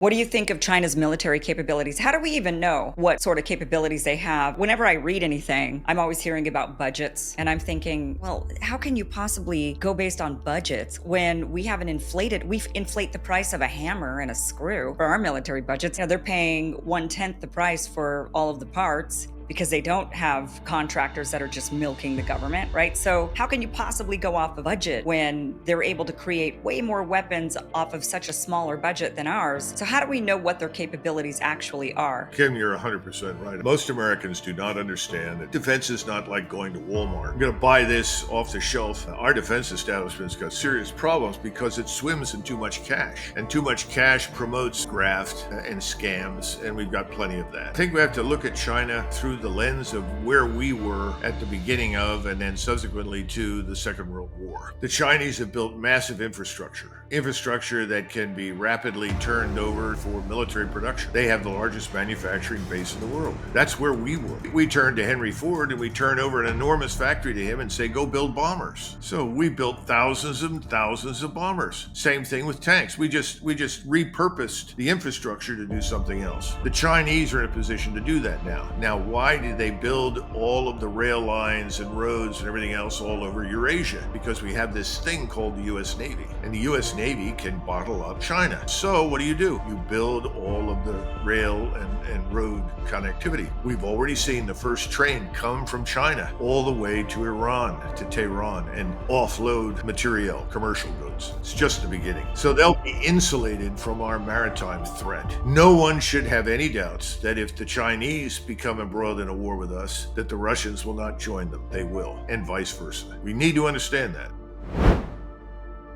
What do you think of China's military capabilities? How do we even know what sort of capabilities they have? Whenever I read anything, I'm always hearing about budgets. And I'm thinking, well, how can you possibly go based on budgets when we inflate the price of a hammer and a screw for our military budgets? They're paying 1/10 the price for all of the parts because they don't have contractors that are just milking the government, right? So how can you possibly go off a budget when they're able to create way more weapons off of such a smaller budget than ours? So how do we know what their capabilities actually are? Kim, you're 100% right. Most Americans do not understand that defense is not like going to Walmart. I'm going to buy this off the shelf. Our defense establishment's got serious problems because it swims in too much cash. And too much cash promotes graft and scams, and we've got plenty of that. I think we have to look at China through the lens of where we were at the beginning of and then subsequently to the Second World War. The Chinese have built massive infrastructure that can be rapidly turned over for military production. They have the largest manufacturing base in the world. That's where we were. We turn to Henry Ford and we turn over an enormous factory to him and say, go build bombers. So we built thousands and thousands of bombers. Same thing with tanks. We just repurposed the infrastructure to do something else. The Chinese are in a position to do that now. Now, why did they build all of the rail lines and roads and everything else all over Eurasia? Because we have this thing called the U.S. Navy, and the U.S. Navy can bottle up China. So what do? You build all of the rail and road connectivity. We've already seen the first train come from China all the way to Iran, to Tehran, and offload material, commercial goods. It's just the beginning. So they'll be insulated from our maritime threat. No one should have any doubts that if the Chinese become embroiled in a war with us, that the Russians will not join them. They will, and vice versa. We need to understand that.